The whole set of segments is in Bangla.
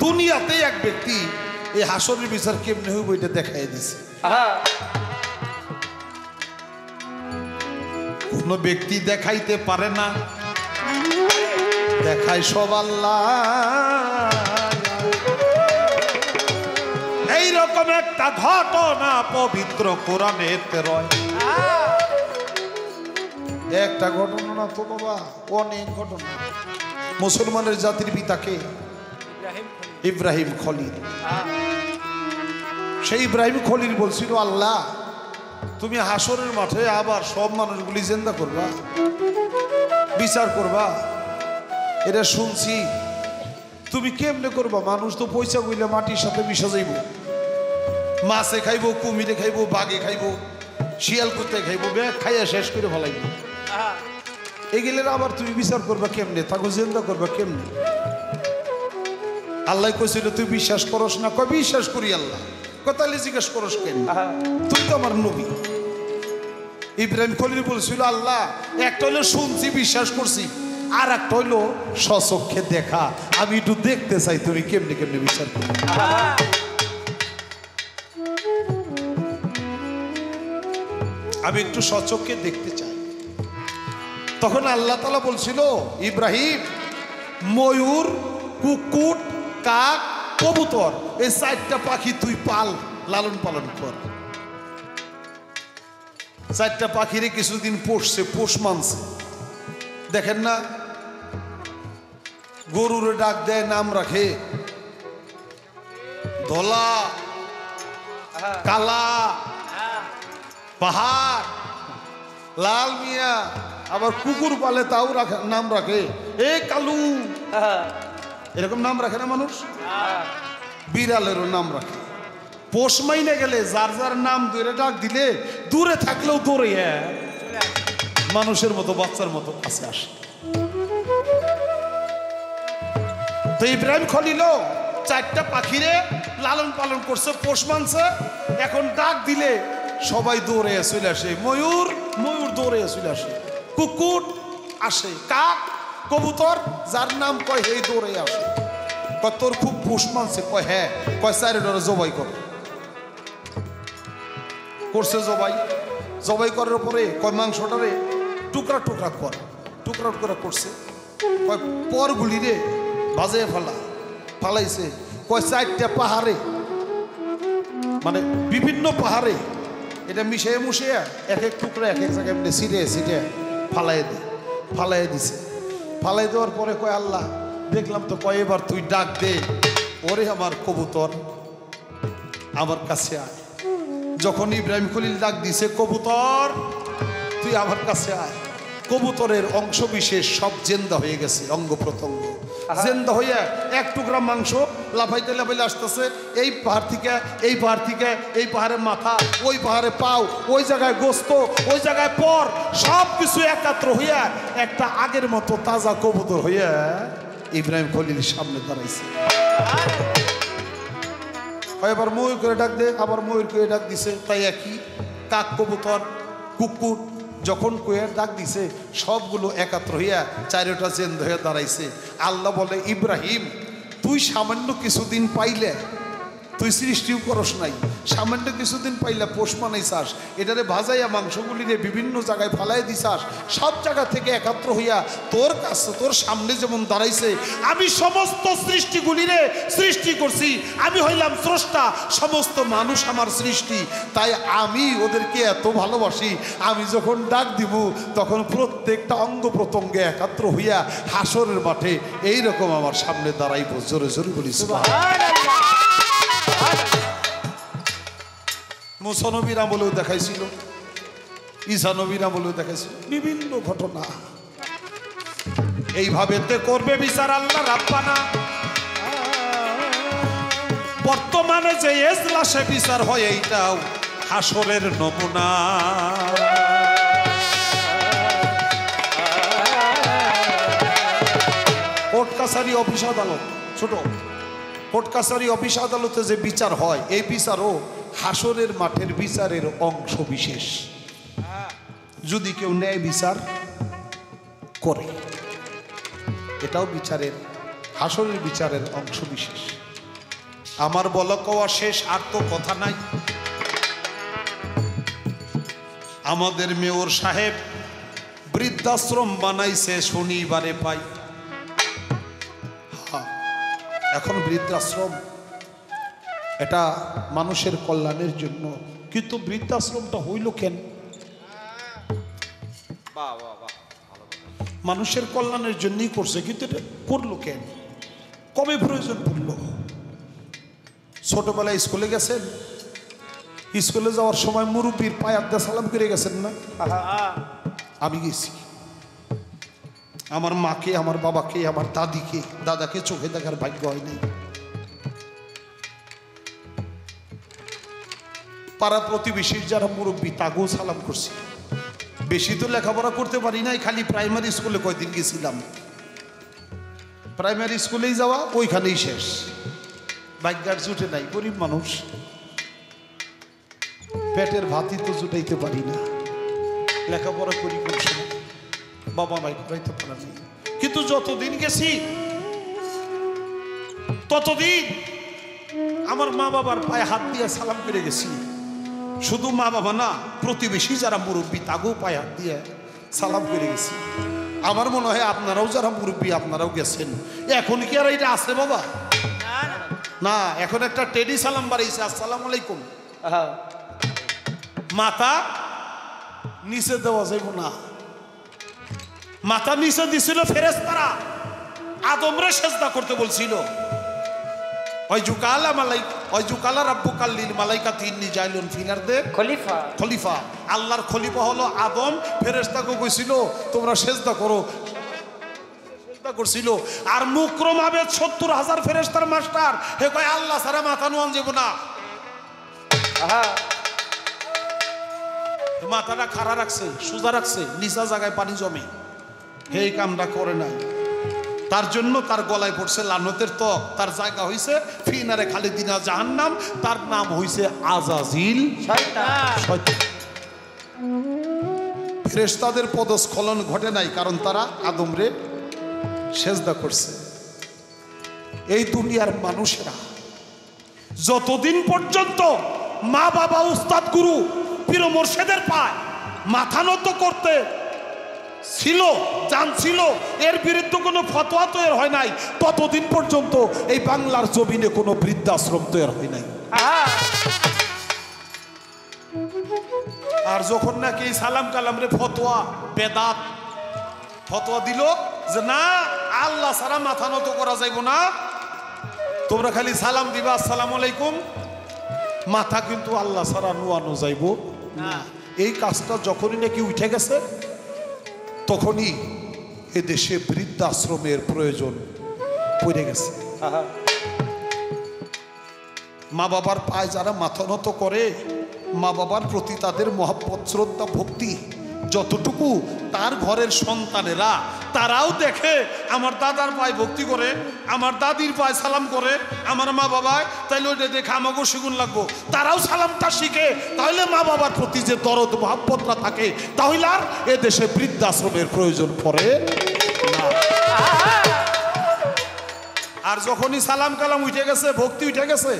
দুনিয়াতে এক ব্যক্তি এই হাসরের বিচার কেমনে হইব এটা দেখাই দিছে। কোন ব্যক্তি দেখাইতে পারে না, দেখায় সব আল্লাহ। এইরকম একটা ঘটনা পবিত্র কোরআনেতে রয়। একটা ঘটনা না তো বাবা, অনেক ঘটনা। মুসলমানের জাতির পিতাকে ইব্রাহিম খলিল। সেই ইব্রাহিম খলিল বলছিল, আল্লাহ তুমি হাসরের মাঠে আবার সব মানুষগুলি জিন্দা করবা, বিচার করবা। এটা শুনছি, তুমি কেমনে করবা? মানুষ তো পয়সা কইলে মাটির সাথে মিশা যাইব, মাছে খাইব, কুমিরে খাইব, বাঘে খাইব, শিয়াল কুত্তায় খাইব, ব্যাগ খাইয়া শেষ করে ফেলাইব। এগুলোর আবার তুমি বিচার করবা কেমনে? তাকে জিন্দা করবা কেমনে? আল্লাহ কইছিল তুই বিশ্বাস করস না? কয় বিশ্বাস করি আল্লাহ। তাহলে জিজ্ঞাসা করস কেন? তুই তো আমার নবী। ইব্রাহিম খলিল বলছিল, আল্লাহ একটা হইলো শুনছি বিশ্বাস করছি, আর একটা হইলো স্বচক্ষে দেখা। আমি একটু দেখতে চাই তুমি কেমনে কেমনে বিচার করো। আমি একটু স্বচক্ষে দেখতে চাই। তখন আল্লাহ তাআলা বলছিল, ইব্রাহিম ময়ূর, কুকুর, কাক, কবুতর এই 4টা পাখি তুই পাল, লালন পালন কর। 4টা পাখিরে কিছুদিন পোষছে, পোষ মানছে। দেখেন না, গরুরে ডাক দেয়, নাম রাখে ধলা, কালা, পাহাড়, লাল মিয়া। আবার কুকুর পালে, তাও নাম রাখে এ কালু, এরকম নাম রাখে না মানুষ? বিড়ালেরও নাম রাখে। পোষ মাইনে গেলে যার যার নাম ধরে ডাক দিলে দূরে থাকলেও দৌড়ে মানুষের মতো, বাচ্চার মতো কাছে আসে। তো ইব্রাহিম খলিল 4টা পাখিরে লালন পালন করছে, পোষ মানছে। এখন ডাক দিলে সবাই দৌড়ে চলে আসে। ময়ূর, ময়ূর দৌড়ে চলে আসে। কুকুর আসে, কাক, কবুতর যার নাম কয় এই দৌড়ে আসে। কয় তোর খুব পোষ মানছে? কয় হ্যাঁ। কয় 4 ডরে জবাই কর। করছে জবাই। জবাই করার পরে কয় মাংসটারে টুকরা টুকরা কর। টুকরা টুকরা করছে। কয় পরগুলি রে ভাজে ফালাইছে। কয় 4টা পাহাড়ে, মানে বিভিন্ন পাহাড়ে এটা মিশিয়ে মুশিয়ে এক এক টুকরা এক এক জায়গায় এমনি ছিটে ছিটে ফালাই দিছে। ফালাই দেওয়ার পরে কয় আল্লাহ দেখলাম তো, কয় এবার তুই ডাক দে, ওরে আমার কবুতর আমার কাছে আয়। যখন ইব্রাহিম খলিল ডাক দিছে, কবুতর তুই আমার কাছে আয়। কবুতরের অংশ বিশেষ সব জেন্দা হয়ে গেছে, অঙ্গ প্রত্যঙ্গ জেন্দা হইয়া এক টুকরা মাংস লাফাইতে লাফাইলে আসতেছে। এই পাহাড় থেকে এই পাহাড় থেকে এই পাহাড়ের মাথা, ওই পাহাড়ে পাও, ওই জায়গায় গোস্ত, ওই জায়গায় পর, সব কিছু একাত্র হইয়া একটা আগের মতো তাজা কবুতর হইয়া ইব্রাহিম খলিলের সামনে দাঁড়াইছে। এবার ময়ূর করে ডাক দে, আবার ময়ূর করে ডাক দিছে। তাই একই কাক, কবুতর, কুকুর যখন কয়ে ডাক দিছে সবগুলো একাত্র হইয়া 4টা জেন্দ হয়ে দাঁড়াইছে। আল্লাহ বলে, ইব্রাহিম তুই সামান্য কিছুদিন পাইলে, তুই সৃষ্টিও করস নাই, সামান্য কিছুদিন পাইলে পোষ মানাইছাস, এটারে ভাজাইয়া মাংসগুলিরে বিভিন্ন জায়গায় ফালাই দিছাস। সব জায়গা থেকে একাত্র হইয়া তোর কাছে, তোর সামনে যেমন দাঁড়াইছে, আমি সমস্ত সৃষ্টিগুলিরে সৃষ্টি করছি। আমি হইলাম স্রষ্টা, সমস্ত মানুষ আমার সৃষ্টি। তাই আমি ওদেরকে এত ভালোবাসি, আমি যখন ডাক দিব তখন প্রত্যেকটা অঙ্গ প্রত্যঙ্গে একাত্র হইয়া হাসরের মাঠে এইরকম আমার সামনে দাঁড়াইব। জোরে জোরে বলি সুবহানাল্লাহ। মুসা নবীর আমলেও দেখাইছিল, ঈসা নবীর আমলেও দেখাইছিল, বিভিন্ন ঘটনা। এইভাবে করবে বিচার আল্লাহ রাব্বানা। বর্তমানে যে এজলাসে বিচার হয় এইটাও হাসরের নমুনা। কোর্ট কাছারি, অফিস আদালত, ছোট কোর্ট কাছারি, অফিস আদালতে যে বিচার হয়, এই বিচারও হাসরের মাঠের বিচারের অংশ বিশেষ। যদি কেউ ন্যায় বিচার করে, এটাও বিচারের, হাসরের বিচারের অংশ বিশেষ। আমার বলা কওয়া শেষ, আর তো কথা নাই। আমাদের মেয়র সাহেব বৃদ্ধাশ্রম বানাইছে শনিবারে পাই। এখন বৃদ্ধাশ্রম এটা মানুষের কল্যাণের জন্য, কিন্তু বৃদ্ধাশ্রমটা হইল কেন? মানুষের কল্যাণের জন্যই করছে, কিন্তু এটা করলো কেন? কবে প্রয়োজন পড়ল? ছোটবেলায় স্কুলে গেছেন, স্কুলে যাওয়ার সময় মুরব্বীর পায়ে হাত দিয়ে সালাম করে গেছেন না? আমি গেছি। আমার মাকে, আমার বাবাকে, আমার দাদিকে, দাদাকে চোখে দেখার ভাগ্য হয় নাই। পাড়া প্রতিবেশীর যারা মুরব্বী তাকেও সালাম করছি। বেশি তো লেখাপড়া করতে পারি নাই, খালি প্রাইমারি স্কুলে কয়দিন গেছিলাম। প্রাইমারি স্কুলেই যাওয়া, ওইখানেই শেষ। ভাগ্যার জুটে নাই, গরিব মানুষ, পেটের ভাতই তো জুটাইতে পারি না। লেখাপড়া করি কোন সময়, বাবা মাই করাইতে পারেনি। কিন্তু যতদিন গেছি ততদিন আমার মা বাবার পায়ে হাত দিয়ে সালাম করে গেছি। শুধু মা বাবা না, প্রতিবেশী যারা মুরব্বী তাকেও পায়ে হাত দিয়ে সালাম করে গেছি। আমার মনে হয় আপনারাও যারা মুরব্বী আপনারাও গেছেন। এখন কি আর এটা আছে বাবা? না, এখন একটা টেডি সালাম বাড়িয়েছে, আসসালামু আলাইকুম। মাথা নিচে দেওয়া যাইব না। মাথা নিচে দিছিল ফেরেশতারা, আদমরে সেজদা করতে বলছিল। খলিফা, আল্লাহর খলিফা হলো আদম। ফেরেশতাকে কইছিল তোমরা সেজদা করো, সেজদা করছিল। আর মুকরম আবেদ ৭০,০০০ ফেরেশতার মাস্টার, হে কয় আল্লাহ ছাড়া মাথা নোয়ান যাব না। মাথাটা খাড়া রাখছে, সোজা রাখছে, নিচা জায়গায় পানি জমে, এই কামটা করে নাই। তার জন্য তার গলায় পড়ছে লানতের তক। তার জায়গা হইছে ফিনারে খালিদিনা জাহান্নাম, তার নাম হইছে আজাজিল শয়তান। ফেরেশতাদের পদস্খলন ঘটে নাই, কারণ তারা আদমরে সেজদা করছে। এই দুনিয়ার মানুষেরা যতদিন পর্যন্ত মা বাবা, উস্তাদ, গুরু, পীর মুর্শিদের পায় মাথা নত করতে ছিল, জানছিল, এর বিরুদ্ধে কোনো ফতোয়া তৈরি হয় নাই, ততদিন পর্যন্ত এই বাংলার জমিনে কোনো বৃদ্ধাশ্রম তৈরি হয় নাই। আর যখন নাকি এই সালাম কালাম রে ফতোয়া, বেদাত ফতোয়া দিল যে না, আল্লাহ ছাড়া মাথা নত করা যাইব না, তোমরা খালি সালাম দিবা আসসালামু আলাইকুম, মাথা কিন্তু আল্লাহ ছাড়া নোয়ানো যাইব না। এই কাজটা যখনই নাকি উঠে গেছে, তখনই এ দেশে বৃদ্ধাশ্রমের প্রয়োজন পড়ে গেছে। মা বাবার পায়ে যারা মাথা নত করে, মা বাবার প্রতি তাদের মহব্বত, শ্রদ্ধা, ভক্তি যতটুকু তার ঘরের সন্তানেরা তারাও দেখে আমার দাদার পায়ে ভক্তি করে, আমার দাদির পায়ে সালাম করে আমার মা বাবায়, তাইলে ওইটা দেখে আমাকেও শিখুন লাগবো। তারাও সালামটা শিখে, তাহলে মা বাবার প্রতি যে দরদ মহব্বতটা থাকে, তাহলে আর এ দেশে বৃদ্ধাশ্রমের প্রয়োজন পড়ে না। আর যখনই সালাম কালাম উঠে গেছে, ভক্তি উঠে গেছে,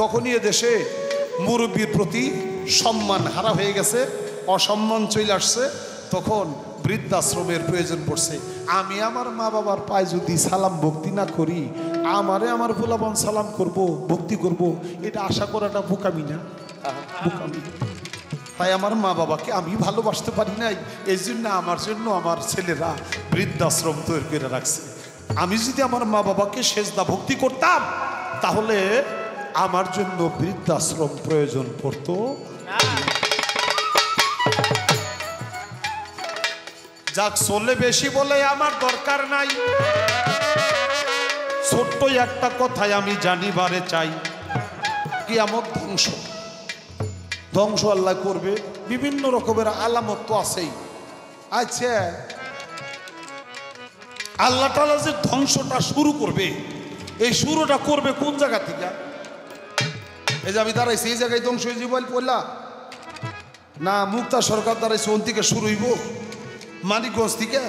তখনই এ দেশে মুরব্বীর প্রতি সম্মান হারা হয়ে গেছে, অসম্মান চলে আসছে, তখন বৃদ্ধাশ্রমের প্রয়োজন পড়ছে। আমি আমার মা বাবার পায়ে যদি সালাম ভক্তি না করি, আমারে আমার ভোলাবান সালাম করব, ভক্তি করব, এটা আশা করাটা বোকামি না? বোকামি। তাই আমার মা বাবাকে আমি ভালোবাসতে পারি নাই, এই জন্য আমার ছেলেরা বৃদ্ধাশ্রম তৈরি করে রাখছে। আমি যদি আমার মা বাবাকে সেজদা ভক্তি করতাম, তাহলে আমার জন্য বৃদ্ধাশ্রম প্রয়োজন পড়তো না। যাক, চলে বেশি বলে আমার দরকার নাই, ছোট্ট একটা কথাই আমি জানিবারে চাই। কিয়ামত ধ্বংস, ধ্বংস আল্লাহ করবে, বিভিন্ন রকমের আলামত তো আছেই। আচ্ছা, আল্লাহ তাআলা যে ধ্বংসটা শুরু করবে, এই শুরুটা করবে কোন জায়গা থেকে? এই যে আমি দাঁড়াইছি, এই জায়গায় ধ্বংস হয়ে যাবো বললা না? মুক্তা সরকার দাঁড়াইছে, ওন থেকে শুরু হইব? মানিকগঞ্জ থেকে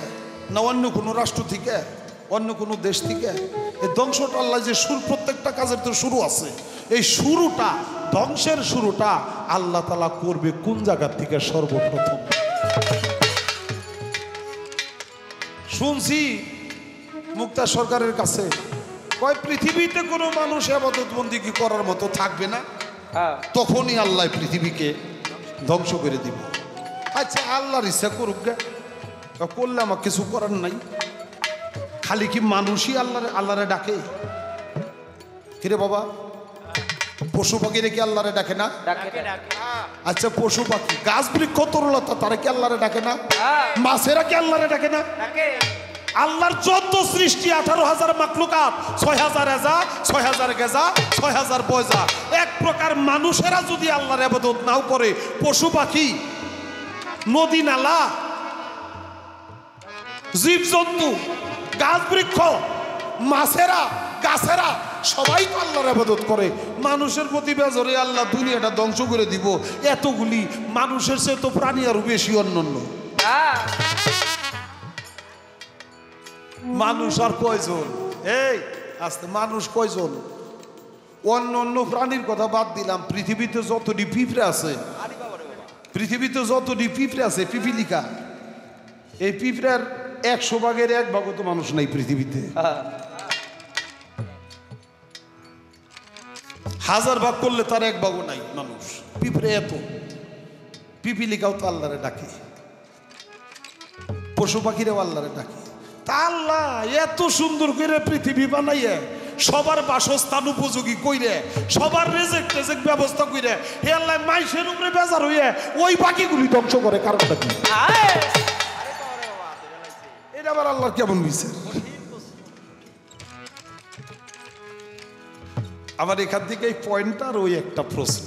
না অন্য কোনো রাষ্ট্র থেকে? অন্য কোনো দেশ থেকে। এই ধ্বংসটা আল্লাহ যে শুরু, প্রত্যেকটা কাজের তো শুরু আছে, এই শুরুটা, ধ্বংসের শুরুটা আল্লাহ তাআলা করবে কোন জায়গার থেকে? সর্বপ্রথম শুনছি মুক্তা সরকারের কাছে, কয় পৃথিবীতে কোনো মানুষ ইবাদত বন্দেগী করার মতো থাকবে না, তখনই আল্লাহ পৃথিবীকে ধ্বংস করে দিব। আচ্ছা আল্লাহর ইচ্ছা করুক গে, করলে আমার কিছু করার নাই। খালি কি মানুষই আল্লাহরে ডাকে? কিরে বাবা, পশু পাখিরে কি আল্লাহরে ডাকে না? আচ্ছা পশু পাখি, গাছ বৃক্ষ তরুলতা, তারা কি আল্লাহরে ডাকে না? মাছেরা কি আল্লাহরে ডাকে না? আল্লাহর যত সৃষ্টি 18,000 মাখলুকাত, 6,000 এজা, 6,000 গেজা, 6,000 বয়জা, এক প্রকার মানুষেরা যদি আল্লাহর ইবাদত নাও করে, পশু পাখি, নদী নালা, জীবজন্তু, গাছ বৃক্ষ, মাছেরা, গাছেরা সবাই তো আল্লাহর ইবাদত করে। মানুষের প্রতি বেজরে আল্লাহ দুনিয়াটা ধ্বংস করে দিব। এতগুলি মানুষের চেয়ে তো প্রাণী আরো বেশি অন্যান্য। মানুষ আর কয়জন? এই আস্তে, মানুষ কয়জন? অন্য অন্য প্রাণীর কথা বাদ দিলাম, পৃথিবীতে যতটি পিঁপড়ে আছে, পৃথিবীতে যতটি পিঁপড়ে আছে, পিপিলিকা, এই পিঁপড়ার 100 ভাগের 1 ভাগও তো মানুষ নাই পৃথিবীতে। 1000 ভাগ করলে তার 1 ভাগও নাই মানুষ। পিঁপড়ে এত, পিপিলিকাও তো আল্লাহরে ডাকে, পশু পাখিরাও আল্লাহরে ডাকে। তা আল্লাহ এত সুন্দর করে পৃথিবী বানাইয়ে, সবার বাসস্থান উপযোগী কইরে, সবার রেজেক্ট টেজেক্ট ব্যবস্থা কইরে, হে আল্লাহ মাইশের উপরে বেজার হইয়ে ওই পাখিগুলি ধ্বংস করে, কারণটা কি? এটা আবার আল্লাহর কেমন বিচার? আবার এখান থেকে এই পয়েন্টটার ওই একটা প্রশ্ন,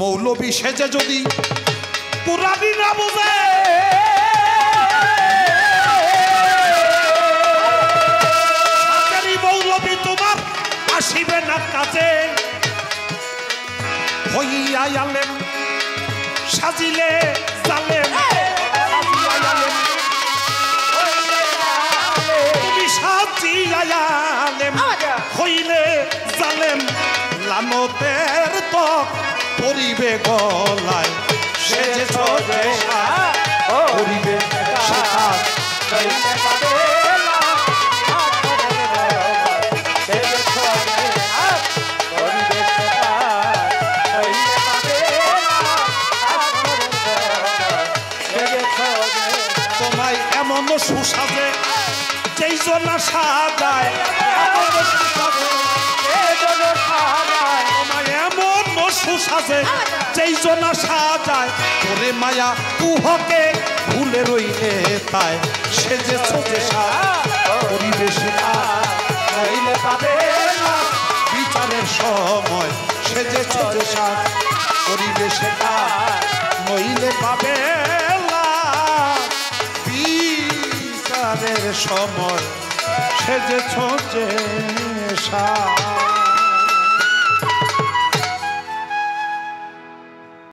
মৌলবী সেজে যদি কুরআনি না বুঝে, মৌলবী তোমার আসিবে না কাজে, হইয়া আলেম সাজিলে জালেম, তুমি সাজিয়া আলেম হইলে জালেম, লানতের ত্বক পরিবে গলায়, সেজেছ যে পরিবে সাত, তোমায় এমন সুসাজে যেই জন্য সাজায়, এমন সুসাজে যেই জন্য সাজায়, তোরে মায়া কুহকে ভুলে রইলে তাই, সেজেছ যে পরিবেশে রইলে পাবে বিচারের সময়, সেজেছ যে পরিবেশে নইলে পাবে বিচারের সময়, সেজেছ যে